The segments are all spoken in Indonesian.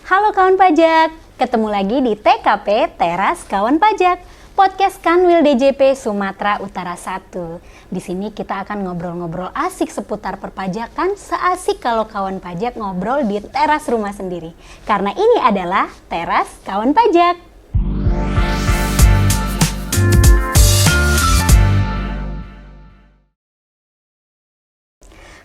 Halo kawan pajak, ketemu lagi di TKP Teras Kawan Pajak, podcast Kanwil DJP Sumatera Utara 1. Di sini kita akan ngobrol-ngobrol asik seputar perpajakan, seasik kalau kawan pajak ngobrol di teras rumah sendiri. Karena ini adalah Teras Kawan Pajak.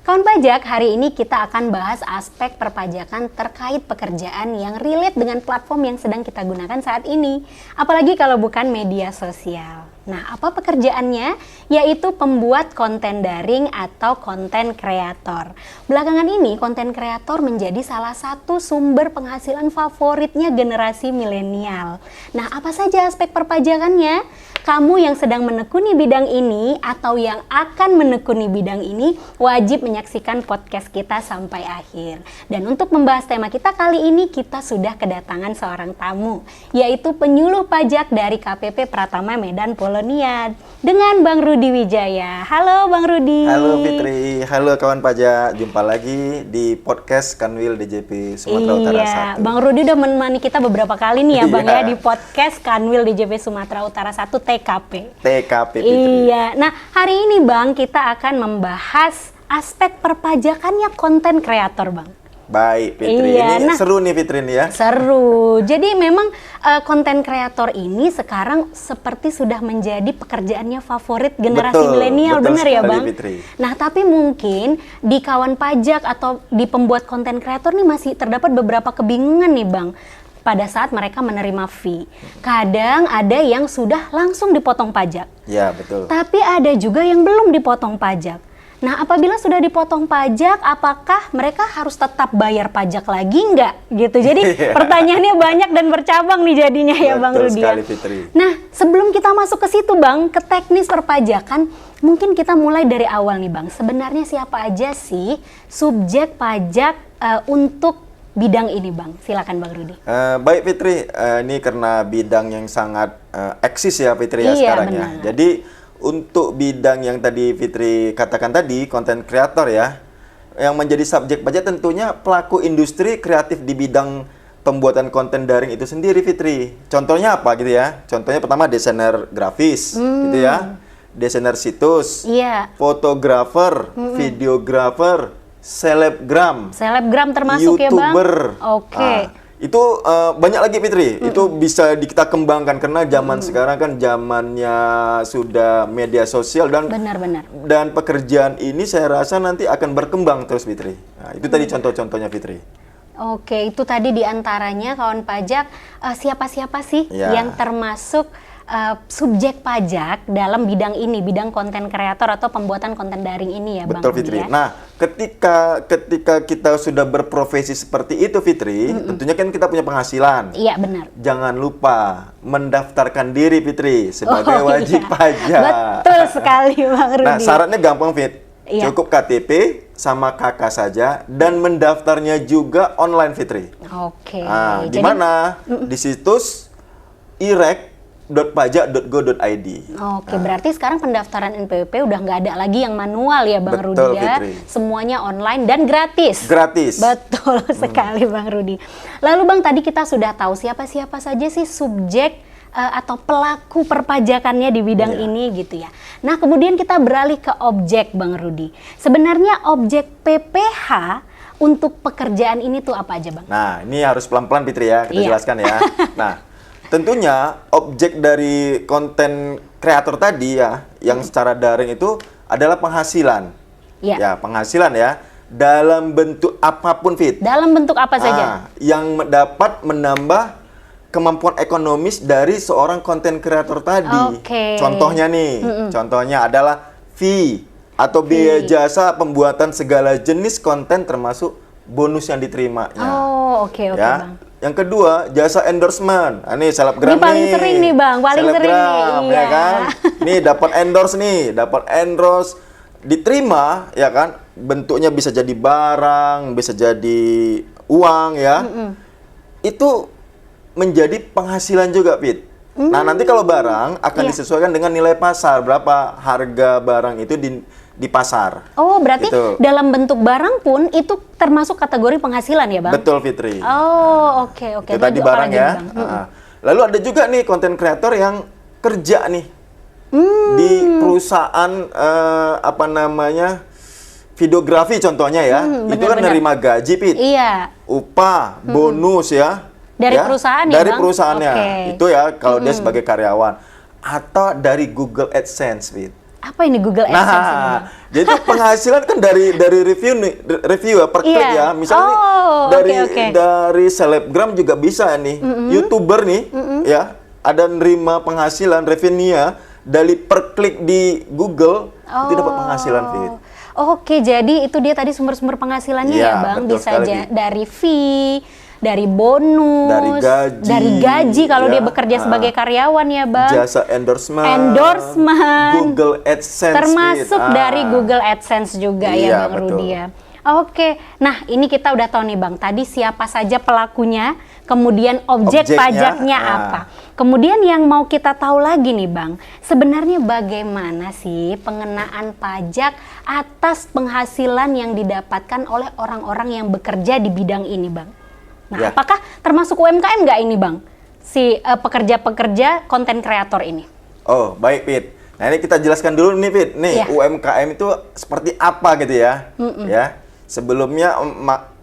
Kawan pajak, hari ini kita akan bahas aspek perpajakan terkait pekerjaan yang relate dengan platform yang sedang kita gunakan saat ini. Apalagi kalau bukan media sosial. Nah, apa pekerjaannya? Yaitu pembuat konten daring atau konten kreator. Belakangan ini, konten kreator menjadi salah satu sumber penghasilan favoritnya generasi milenial. Nah, apa saja aspek perpajakannya? Kamu yang sedang menekuni bidang ini atau yang akan menekuni bidang ini wajib menyaksikan podcast kita sampai akhir. Dan untuk membahas tema kita kali ini, kita sudah kedatangan seorang tamu, yaitu penyuluh pajak dari KPP Pratama Medan Poloniad dengan Bang Rudi Wijaya. Halo Bang Rudi. Halo Fitri, halo kawan pajak. Jumpa lagi di podcast Kanwil DJP Sumatera Utara 1. Bang Rudi udah menemani kita beberapa kali nih ya Bang ya di podcast Kanwil DJP Sumatera Utara 1 TKP. TKP Fitri. Iya. Nah, hari ini Bang kita akan membahas aspek perpajakannya konten kreator, Bang. Baik Fitri, ini seru nih Fitri nih ya. Seru. Jadi memang konten kreator ini sekarang seperti sudah menjadi pekerjaannya favorit generasi milenial, benar ya Bang? Fitri. Nah, tapi mungkin di kawan pajak atau di pembuat konten kreator nih masih terdapat beberapa kebingungan nih Bang. Pada saat mereka menerima fee. Kadang ada yang sudah langsung dipotong pajak. Ya, betul. Tapi ada juga yang belum dipotong pajak. Nah, apabila sudah dipotong pajak, apakah mereka harus tetap bayar pajak lagi nggak? Gitu. Jadi pertanyaannya banyak dan bercabang nih jadinya ya Bang Rudi. Betul sekali Fitri. Nah, sebelum kita masuk ke situ Bang, ke teknis perpajakan, mungkin kita mulai dari awal nih Bang. Sebenarnya siapa aja sih subjek pajak untuk bidang ini Bang? Silakan Bang Rudi. Baik Fitri, ini karena bidang yang sangat eksis ya Fitri ya sekarang ya. Jadi untuk bidang yang tadi Fitri katakan tadi, konten kreator ya, yang menjadi subjek pajak tentunya pelaku industri kreatif di bidang pembuatan konten daring itu sendiri Fitri. Contohnya apa gitu ya? Contohnya pertama desainer grafis gitu ya, desainer situs, fotografer, videografer, selebgram termasuk YouTuber, ya Bang? Oke. Itu banyak lagi Fitri, itu bisa kita kembangkan karena zaman sekarang kan zamannya sudah media sosial dan dan pekerjaan ini saya rasa nanti akan berkembang terus Fitri. Nah, itu tadi contoh-contohnya Fitri. Oke, itu tadi diantaranya kawan pajak siapa-siapa sih yang termasuk subjek pajak dalam bidang ini, bidang konten kreator atau pembuatan konten daring ini ya Bang. Betul Fitri. Ya? Nah, ketika kita sudah berprofesi seperti itu Fitri, tentunya kan kita punya penghasilan. Iya benar. Jangan lupa mendaftarkan diri Fitri sebagai wajib pajak. Betul sekali Bang Rudi. Nah, syaratnya gampang Fit. Cukup KTP sama KK saja dan mendaftarnya juga online Fitri. Oke. Nah, di mana? Di situs irek.pajak.go.id. Oke, berarti sekarang pendaftaran NPWP udah nggak ada lagi yang manual ya Bang Rudi ya. Fitri. Semuanya online dan gratis. Gratis. Betul sekali Bang Rudi. Lalu Bang, tadi kita sudah tahu siapa-siapa saja sih subjek atau pelaku perpajakannya di bidang ini gitu ya. Nah, kemudian kita beralih ke objek Bang Rudi. Sebenarnya objek PPH untuk pekerjaan ini tuh apa aja Bang? Nah, ini harus pelan-pelan Fitri ya, kita jelaskan ya. Nah, tentunya objek dari konten kreator tadi ya, yang secara daring itu adalah penghasilan. Ya, penghasilan ya, dalam bentuk apapun Fit. Dalam bentuk apa saja? Yang dapat menambah kemampuan ekonomis dari seorang konten kreator tadi. Contohnya nih, contohnya adalah fee atau biaya jasa pembuatan segala jenis konten termasuk bonus yang diterimanya. Bang. Yang kedua, jasa endorsement. Nah, ini selebgram nih. Ini paling sering nih Bang, paling sering nih. Ya kan? Nih dapat endorse diterima ya kan? Bentuknya bisa jadi barang, bisa jadi uang ya. Itu menjadi penghasilan juga, Fit. Nah, nanti kalau barang akan disesuaikan dengan nilai pasar, berapa harga barang itu di pasar. Oh, berarti Gitu. dalam bentuk barang pun itu termasuk kategori penghasilan ya, Bang? Betul, Fitri. Oh, oke. Itu tadi Lanjut, barang apalagi ya. nih, Bang? Lalu ada juga nih konten kreator yang kerja nih di perusahaan apa namanya videografi contohnya ya. Itu kan bener-bener. nerima gaji, Pit. Iya. Upah, bonus ya. Dari perusahaan ya, Dari Bang? perusahaannya. Oke. Itu ya kalau dia sebagai karyawan. Atau dari Google AdSense, Pit. Apa ini Google AdSense ini, Bang? Nah, jadi penghasilan kan dari review nih, review ya per klik Iya. ya. Misalnya nih, Oh, oke. dari selebgram juga bisa nih. YouTuber nih ya, ada nerima penghasilan revenue ya dari per klik di Google itu dapat penghasilan, Fit. Oke, jadi itu dia tadi sumber-sumber penghasilannya Iya, ya, Bang. betul Bisa sekali, aja Fit. dari fee, dari bonus, Dari gaji, kalau ya. dia bekerja sebagai karyawan ya, Bang. Jasa endorsement, Google AdSense, termasuk Fit. dari Google AdSense juga Iya, ya, Bang betul. Rudi ya. Oke, nah ini kita udah tahu nih, Bang. Tadi siapa saja pelakunya, kemudian objek Objeknya, pajaknya apa. Kemudian yang mau kita tahu lagi nih, Bang, sebenarnya bagaimana sih pengenaan pajak atas penghasilan yang didapatkan oleh orang-orang yang bekerja di bidang ini, Bang? Nah, Ya. apakah termasuk UMKM nggak ini, Bang? Si pekerja-pekerja konten kreator ini? Oh, baik, Pit. Nah, ini kita jelaskan dulu nih, Pit. Nih, Iya. UMKM itu seperti apa gitu ya? Ya. Sebelumnya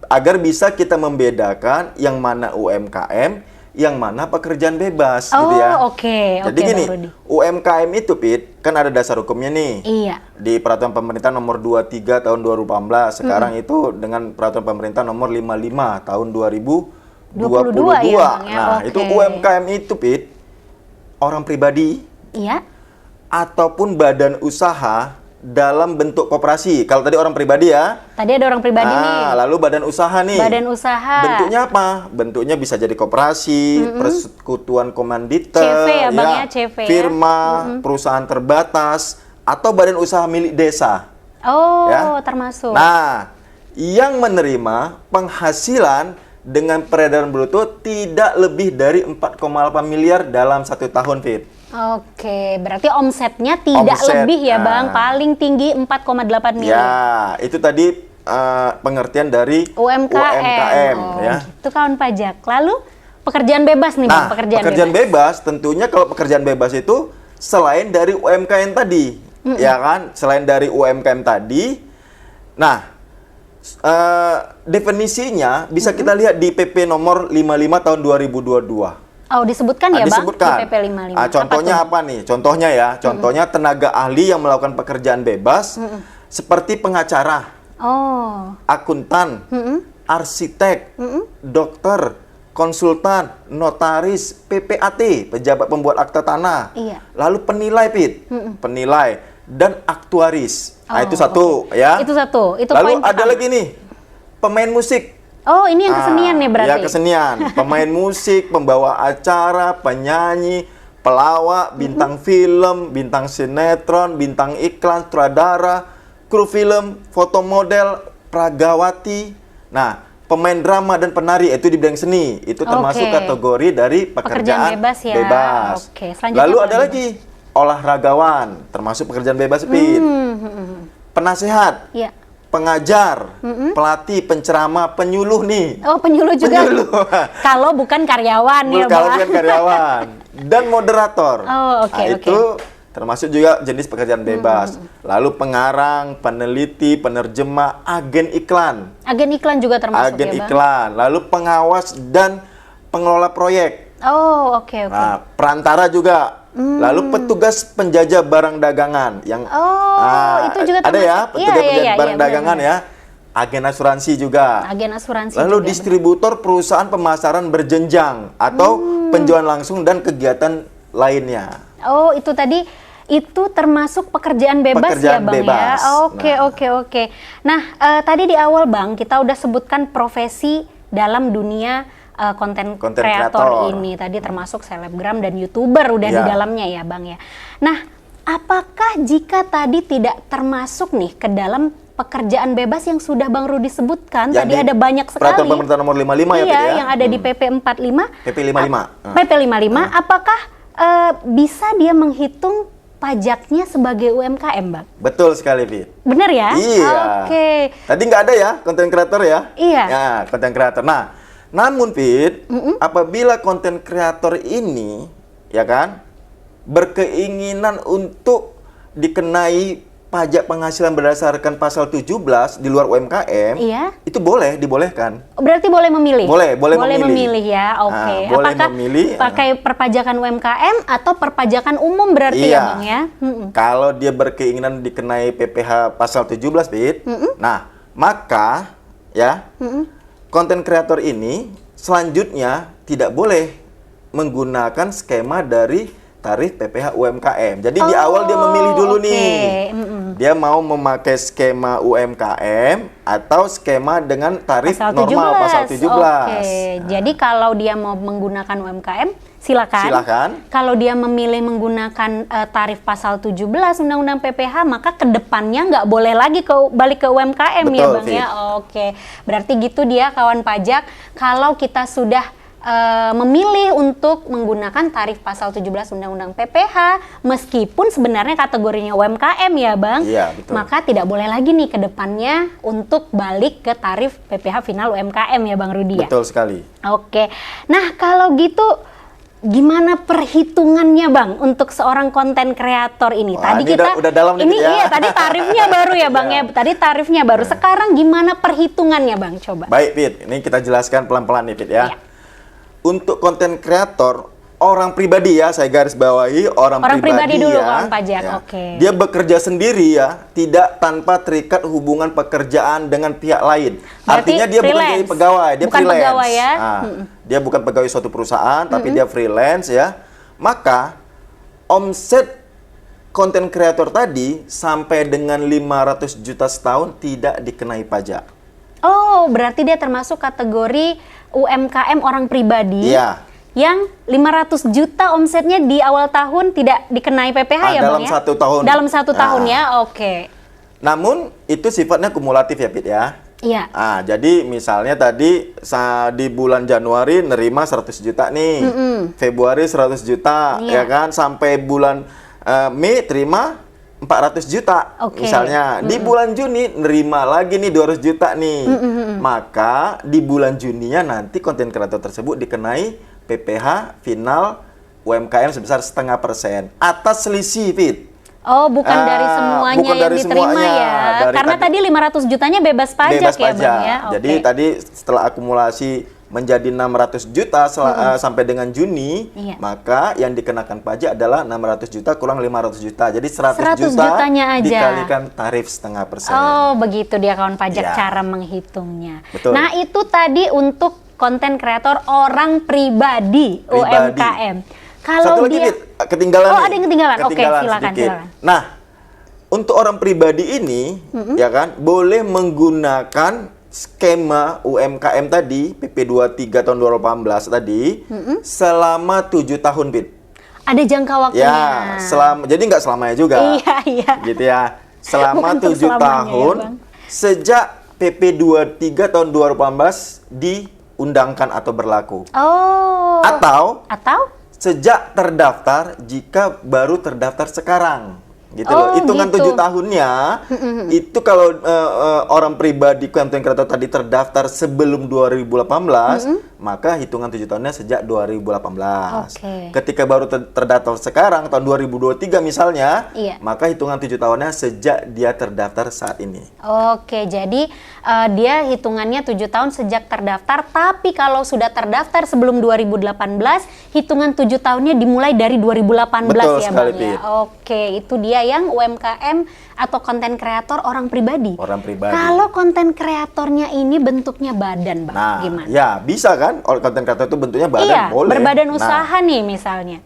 agar bisa kita membedakan yang mana UMKM, yang mana pekerjaan bebas gitu ya. Oke. Jadi Oke, gini, Bang Rudi. UMKM itu, Pit, kan ada dasar hukumnya nih. Iya. Di Peraturan Pemerintah Nomor 23 Tahun 2018. Sekarang itu dengan Peraturan Pemerintah Nomor 55 Tahun 2022. ya, Bang, ya? Nah, Oke. itu UMKM itu, Pit, orang pribadi Iya. ataupun badan usaha dalam bentuk koperasi. Kalau tadi orang pribadi ya. Tadi ada orang pribadi nih. Lalu badan usaha nih. Badan usaha. Bentuknya apa? Bentuknya bisa jadi koperasi, persekutuan komanditer, CV ya, Bang, ya, CV ya. firma, perusahaan terbatas, atau badan usaha milik desa. Oh, Ya. termasuk. Nah, yang menerima penghasilan dengan peredaran bruto tidak lebih dari 4,8 miliar dalam 1 tahun, Fit. Oke, berarti omsetnya tidak Omset, lebih ya, Bang. nah. Paling tinggi 4,8 miliar. Ya, itu tadi pengertian dari UMKM. Oh, ya. itu kawan pajak. Lalu pekerjaan bebas nih, Bang, Nah, pekerjaan bebas tentunya kalau pekerjaan bebas itu selain dari UMKM tadi, ya kan? Selain dari UMKM tadi. Nah, definisinya bisa kita lihat di PP nomor 55 tahun 2022. Oh, disebutkan ya, Bang? Disebutkan. Di PP 55. Contohnya tuh? apa nih? Contohnya ya, contohnya tenaga ahli yang melakukan pekerjaan bebas seperti pengacara, Oh. akuntan, arsitek, dokter, konsultan, notaris, PPAT, pejabat pembuat akta tanah. Iya. Lalu penilai, Pit. Penilai dan aktuaris. Nah, Oh, itu satu ya. Itu satu. Itu Lalu poin ada pertama. lagi nih, pemain musik. Oh, ini yang kesenian nih berarti. Ya, kesenian. Pemain musik, pembawa acara, penyanyi, pelawak, bintang film, bintang sinetron, bintang iklan, sutradara, kru film, foto model, pragawati. Nah, pemain drama dan penari itu di bidang seni. Itu termasuk Oke. kategori dari pekerjaan bebas ya. bebas. Oke, selanjutnya Lalu apa ada lagi olahragawan, termasuk pekerjaan bebas, Pit. Penasehat, Iya. pengajar, pelatih, penceramah, penyuluh nih. Oh, penyuluh juga. Penyuluh. Kalau bukan karyawan ya, Kalau Bang. bukan karyawan. Dan moderator. Oh, oke, Nah, oke. itu termasuk juga jenis pekerjaan bebas. Lalu pengarang, peneliti, penerjemah, agen iklan. Agen iklan juga termasuk Agen ya, Bang? iklan. Lalu pengawas dan pengelola proyek. Oh, oke. Nah, perantara juga. Lalu petugas penjajah barang dagangan yang Oh, itu juga ada ya, termasuk. petugas Iya, penjajah iya, barang iya, dagangan ya. Agen asuransi juga. Agen asuransi Lalu juga, distributor perusahaan pemasaran berjenjang atau penjualan langsung dan kegiatan lainnya. Oh, itu tadi itu termasuk pekerjaan bebas Pekerjaan ya, Bang bebas. ya. Oke, Nah. oke. Nah, tadi di awal, Bang, kita udah sebutkan profesi dalam dunia konten Konten kreator kreator. ini. Tadi termasuk selebgram dan YouTuber udah di Ya. dalamnya ya, Bang ya. Nah, apakah jika tadi tidak termasuk nih ke dalam pekerjaan bebas yang sudah Bang Rudi sebutkan, Yang tadi di ada banyak sekali. Peraturan Pemerintah Nomor 55 ya, Iya, Pit, ya? yang ada di PP 45. PP 55. PP 55, apakah bisa dia menghitung pajaknya sebagai UMKM, Bang? Betul sekali, Fit. Bener ya? Iya. Oke. Tadi nggak ada ya konten kreator ya? Iya. Ya, konten kreator. Nah, namun Fit, apabila konten kreator ini, ya kan, berkeinginan untuk dikenai pajak penghasilan berdasarkan pasal 17 di luar UMKM, Iya. itu boleh, dibolehkan. Berarti boleh memilih? Boleh memilih ya, oke. Boleh Apakah memilih, pakai perpajakan UMKM atau perpajakan umum berarti iya. ya, Bang ya? Kalau dia berkeinginan dikenai PPh pasal 17, Fit, nah, maka ya, konten kreator ini selanjutnya tidak boleh menggunakan skema dari tarif PPh UMKM. Jadi di awal dia memilih dulu nih. Dia mau memakai skema UMKM atau skema dengan tarif normal pasal 17. Oke. Jadi kalau dia mau menggunakan UMKM, silakan. Silakan. Kalau dia memilih menggunakan tarif pasal 17 Undang-Undang PPh, maka kedepannya nggak boleh lagi balik ke UMKM. Betul, ya, Bang Fit. ya. Oke. Berarti gitu dia kawan pajak. Kalau kita sudah memilih untuk menggunakan tarif pasal 17 Undang-Undang PPh, meskipun sebenarnya kategorinya UMKM ya, Bang. Iya, betul. Maka tidak boleh lagi nih ke depannya untuk balik ke tarif PPh final UMKM ya, Bang Rudi ya. Betul sekali. Oke. Nah, kalau gitu gimana perhitungannya, Bang, untuk seorang konten kreator ini? Wah, Tadi ini kita udah dalam ini nih, ya. iya, tadi tarifnya baru ya, Bang ya. Tadi tarifnya baru. Sekarang gimana perhitungannya, Bang? Coba. Baik, Fit. Ini kita jelaskan pelan-pelan nih, Fit ya. Iya. Untuk konten kreator orang pribadi ya, saya garis bawahi orang pribadi dulu, ya, kawan pajak. ya. Oke. Dia bekerja sendiri ya, tidak tanpa terikat hubungan pekerjaan dengan pihak lain. Berarti Artinya dia bukan freelance. jadi pegawai, dia Bukan freelance. pegawai ya. Nah, dia bukan pegawai suatu perusahaan, tapi dia freelance ya. Maka omset konten kreator tadi sampai dengan 500 juta setahun tidak dikenai pajak. Oh, berarti dia termasuk kategori UMKM orang pribadi. Iya. Yang 500 juta omsetnya di awal tahun tidak dikenai PPh ya, dalam Bang ya? satu tahun. Dalam satu tahun Nah. ya, oke. Namun itu sifatnya kumulatif ya, Pit ya. Iya. Jadi misalnya tadi di bulan Januari nerima 100 juta nih. Februari 100 juta Iya. ya kan, sampai bulan Mei terima 400 juta. Oke. Misalnya di bulan Juni nerima lagi nih 200 juta nih. Maka di bulan Juninya nanti konten kreator tersebut dikenai PPh final UMKM sebesar 0,5% atas selisih, Fit. Oh, bukan dari semuanya bukan yang dari diterima semuanya. ya. Dari Karena tadi 500 jutanya bebas pajak bebas ya, pajak. Bang ya. Oke. Jadi tadi setelah akumulasi menjadi 600 juta sampai dengan Juni, Iya. maka yang dikenakan pajak adalah 600 juta kurang 500 juta. Jadi 100 juta jutanya aja. dikalikan tarif 0,5%. Oh, begitu dia kawan pajak Ya. cara menghitungnya. Betul. Nah, itu tadi untuk konten kreator orang pribadi. UMKM. Kalau Satu lagi, dia Fit, ketinggalan. Oh, nih. ada yang ketinggalan. Oke, silakan, sedikit. silakan. Nah, untuk orang pribadi ini, ya kan, boleh menggunakan skema UMKM tadi, PP 23 tahun 2018 tadi, selama 7 tahun, Fit. ada jangka waktunya. Ya, jadi nggak selamanya juga. Iya, iya. Gitu ya. Selama Bukan untuk 7 selamanya ya, tahun, Bang. sejak PP 23 tahun 2018 diundangkan atau berlaku. Oh. Atau Atau sejak terdaftar jika baru terdaftar sekarang. Gitu Oh, loh. Hitungan gitu. 7 tahunnya itu kalau orang pribadi konten kreator tadi terdaftar sebelum 2018, maka hitungan 7 tahunnya sejak 2018. Oke. Ketika baru terdaftar sekarang tahun 2023 misalnya, Iya. maka hitungan 7 tahunnya sejak dia terdaftar saat ini. Oke, jadi dia hitungannya 7 tahun sejak terdaftar, tapi kalau sudah terdaftar sebelum 2018, hitungan 7 tahunnya dimulai dari 2018 Betul ya, sekali, Bang ya. Pit. Oke, itu dia yang UMKM atau konten kreator orang pribadi. Orang pribadi. Kalau konten kreatornya ini bentuknya badan, Bang, Nah, gimana? ya bisa kan? Konten kreator itu bentuknya badan, Iya, boleh. berbadan Nah, usaha nih misalnya.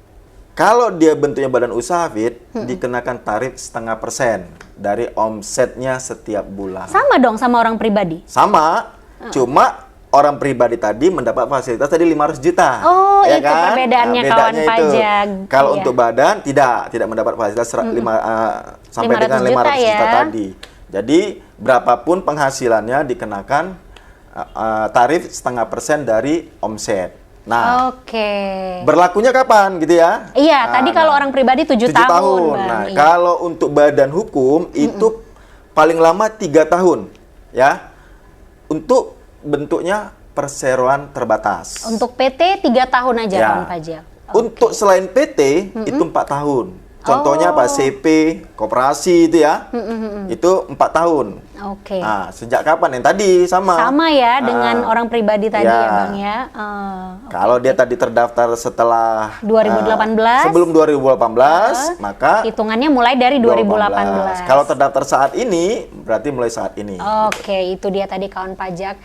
kalau dia bentuknya badan usaha, Fit, dikenakan tarif 0,5% dari omsetnya setiap bulan. Sama dong sama orang pribadi. Sama, cuma orang pribadi tadi mendapat fasilitas tadi 500 juta. Oh, ya itu kan? perbedaannya, Nah, kawan bedanya itu. pajak. Kalau Iya. untuk badan tidak mendapat fasilitas sampai 500 dengan 500 juta juta ya. tadi. Jadi berapapun penghasilannya dikenakan tarif 0,5% dari omset. Nah, Oke. berlakunya kapan gitu ya? Iya, tadi kalau orang pribadi 7 tahun, Bang. Nah, Iya. kalau untuk badan hukum itu paling lama 3 tahun, ya. Untuk bentuknya perseroan terbatas. Untuk PT 3 tahun aja Ya. kawan pajak. Untuk selain PT itu 4 tahun. Contohnya apa? CP, koperasi itu ya. Itu 4 tahun. Oke. Nah, sejak kapan? Yang tadi sama. Sama ya dengan orang pribadi tadi Ya. ya Bang ya. Kalau dia tadi terdaftar setelah 2018. sebelum 2018, maka Hitungannya mulai dari 2018. Kalau terdaftar saat ini, berarti mulai saat ini. Oke, itu dia tadi kawan pajak.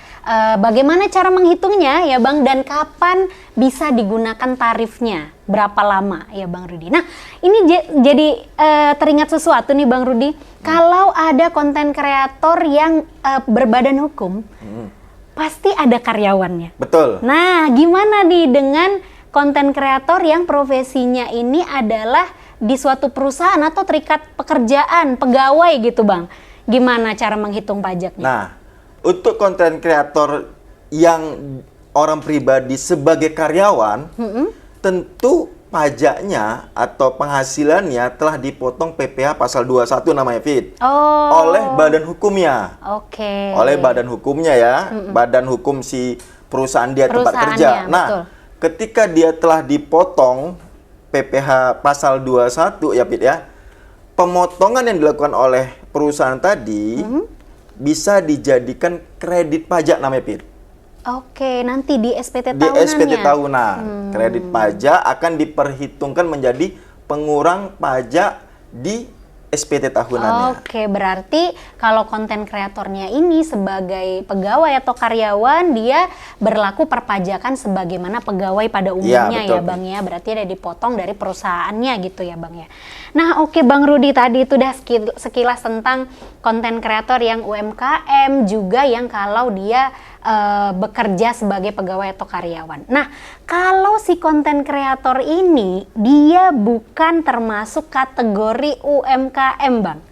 Bagaimana cara menghitungnya ya Bang, dan kapan bisa digunakan tarifnya? Berapa lama ya Bang Rudi? Nah, ini jadi teringat sesuatu nih Bang Rudi. Kalau ada konten kreator yang berbadan hukum, pasti ada karyawannya. Betul. Nah, gimana nih dengan konten kreator yang profesinya ini adalah di suatu perusahaan atau terikat pekerjaan, pegawai gitu Bang? Gimana cara menghitung pajaknya? Nah, untuk konten kreator yang orang pribadi sebagai karyawan, tentu pajaknya atau penghasilannya telah dipotong PPh pasal 21 namanya Fit. Oleh badan hukumnya. Oke. Oleh badan hukumnya ya, badan hukum si perusahaan dia tempat kerja. Nah, betul. ketika dia telah dipotong PPh pasal 21 ya Fit ya, pemotongan yang dilakukan oleh perusahaan tadi bisa dijadikan kredit pajak namanya Fit. Oke, nanti di SPT Di tahunan SPT ya? tahunan, kredit pajak akan diperhitungkan menjadi pengurang pajak di SPT tahunannya. Oke, berarti kalau konten kreatornya ini sebagai pegawai atau karyawan, dia berlaku perpajakan sebagaimana pegawai pada umumnya ya, betul, Bang ya. Berarti ada dipotong dari perusahaannya gitu ya Bang ya. Nah oke Bang Rudi, tadi itu udah sekilas tentang konten kreator yang UMKM, juga yang kalau dia bekerja sebagai pegawai atau karyawan. Nah, kalau si konten kreator ini dia bukan termasuk kategori UMKM, Bang.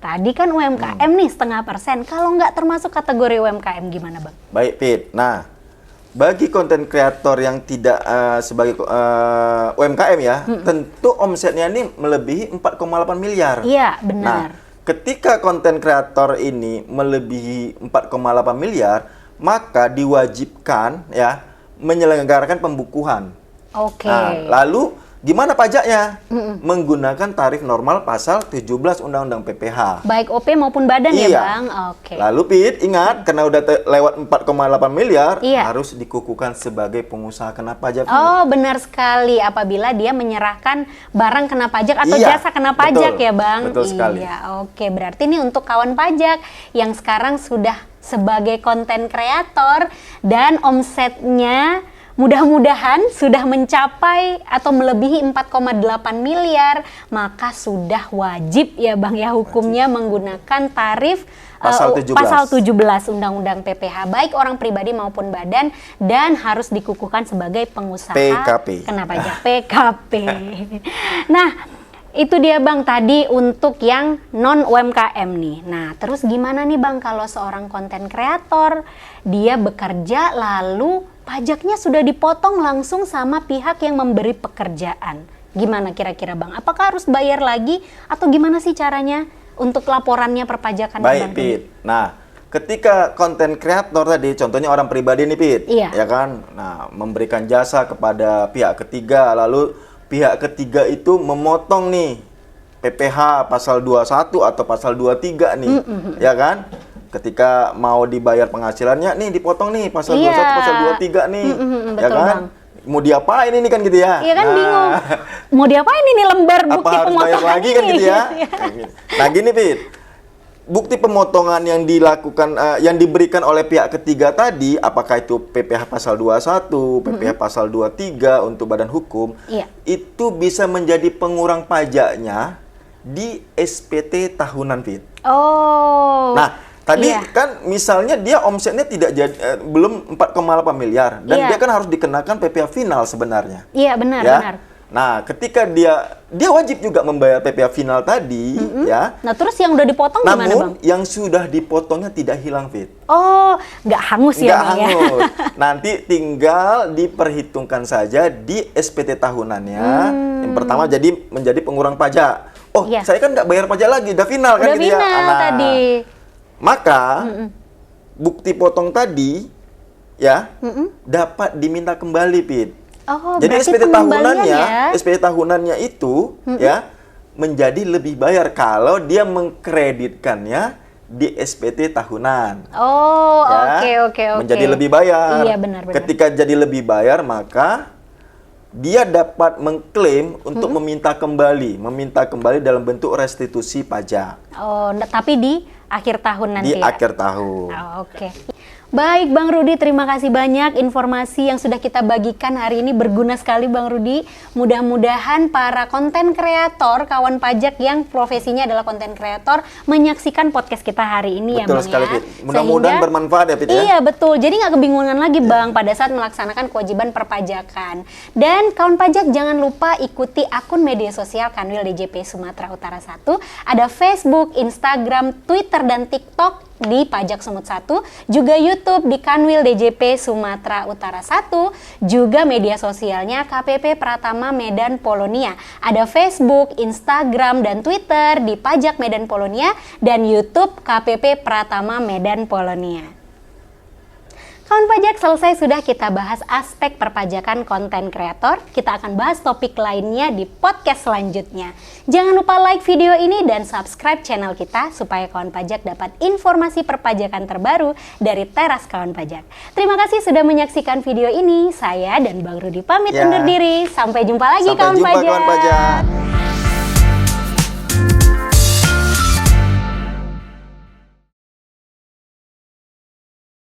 Tadi kan UMKM nih 0,5%. Kalau nggak termasuk kategori UMKM gimana, Bang? Baik, Fit. Nah, bagi konten kreator yang tidak sebagai UMKM ya, tentu omsetnya ini melebihi 4,8 miliar. Iya, benar. Nah, ketika konten kreator ini melebihi 4,8 miliar, maka diwajibkan ya menyelenggarakan pembukuan. Oke. Nah, lalu gimana pajaknya? Menggunakan tarif normal pasal 17 Undang-Undang PPh. Baik OP maupun badan ya, Bang? Oke. Lalu Pit, ingat karena udah lewat 4,8 miliar, Iya. harus dikukuhkan sebagai pengusaha kena pajak. Oh, benar sekali. Apabila dia menyerahkan barang kena pajak atau Iya, jasa kena pajak betul. ya, Bang? Betul sekali. Iya, oke. Berarti ini untuk kawan pajak yang sekarang sudah sebagai konten kreator dan omsetnya mudah-mudahan sudah mencapai atau melebihi 4,8 miliar, maka sudah wajib ya Bang ya hukumnya menggunakan tarif Pasal 17. Pasal 17 Undang-Undang PPh, baik orang pribadi maupun badan, dan harus dikukuhkan sebagai pengusaha PKP. kena pajak PKP. Nah, itu dia Bang tadi untuk yang non UMKM nih. Nah, terus gimana nih Bang kalau seorang konten kreator dia bekerja lalu pajaknya sudah dipotong langsung sama pihak yang memberi pekerjaan? Gimana kira-kira Bang? Apakah harus bayar lagi atau gimana sih caranya untuk laporannya perpajakan? Baik, Pit. Nah, ketika konten kreator tadi, contohnya orang pribadi nih, Pit. Iya. Ya kan? Nah, memberikan jasa kepada pihak ketiga, lalu pihak ketiga itu memotong nih PPh pasal 21 atau pasal 23 nih. Ya kan? Ketika mau dibayar penghasilannya nih dipotong nih pasal 21 pasal 23 nih. Ya betul, kan? Bang. Mau diapain ini kan gitu ya? Iya kan, Nah, bingung. Mau diapain ini lembar apa bukti harus bayar pemotongan lagi kan ini? gitu ya? Nah gini Pit, bukti pemotongan yang dilakukan, yang diberikan oleh pihak ketiga tadi, apakah itu PPh pasal 21, PPh pasal 23 untuk badan hukum, Iya. itu bisa menjadi pengurang pajaknya di SPT tahunan, Pit. Oh. Nah, tadi iya. kan misalnya dia omsetnya tidak jadi, belum 4,8 miliar dan Iya. dia kan harus dikenakan PPh final sebenarnya. Iya benar, Ya. benar. Nah, ketika dia wajib juga membayar PPh final tadi, ya. Nah, terus yang udah dipotong gimana, Bang? Namun yang sudah dipotongnya tidak hilang, Fit. Oh, nggak hangus ya, Nggak Bang ya? hangus. Nanti tinggal diperhitungkan saja di SPT tahunannya. Yang pertama menjadi pengurang pajak. Oh, Iya. saya kan nggak bayar pajak lagi, udah final kan Udah gitu ya. final Nah, tadi. Maka bukti potong tadi ya dapat diminta kembali, Pit. Oh, Jadi berarti SPT pengembalian ya? SPT tahunannya itu ya menjadi lebih bayar kalau dia mengkreditkannya di SPT tahunan. Oh, Ya, oke. menjadi lebih bayar. Iya, benar. Ketika jadi lebih bayar, maka dia dapat mengklaim untuk meminta kembali dalam bentuk restitusi pajak Oh, tapi di akhir tahun nanti di ya? akhir tahun. Oh, oke. Baik, Bang Rudi, terima kasih banyak informasi yang sudah kita bagikan hari ini, berguna sekali, Bang Rudi. Mudah-mudahan para konten kreator, kawan pajak yang profesinya adalah konten kreator, menyaksikan podcast kita hari ini. Betul ya, Bang sekali, ya. Fit. Mudah-mudahan bermanfaat ya, Fit ya. Iya, betul. Jadi nggak kebingungan lagi, Bang, pada saat melaksanakan kewajiban perpajakan. Dan kawan pajak jangan lupa ikuti akun media sosial Kanwil DJP Sumatera Utara 1. Ada Facebook, Instagram, Twitter, dan TikTok di Pajak Sumut 1, juga YouTube di Kanwil DJP Sumatera Utara 1, juga media sosialnya KPP Pratama Medan Polonia. Ada Facebook, Instagram, dan Twitter di Pajak Medan Polonia, dan YouTube KPP Pratama Medan Polonia. Kawan pajak, selesai sudah kita bahas aspek perpajakan konten kreator. Kita akan bahas topik lainnya di podcast selanjutnya. Jangan lupa like video ini dan subscribe channel kita supaya kawan pajak dapat informasi perpajakan terbaru dari Teras Kawan Pajak. Terima kasih sudah menyaksikan video ini. Saya dan Bang Rudi pamit undur diri. Sampai jumpa lagi, Sampai kawan jumpa, pajak. kawan pajak.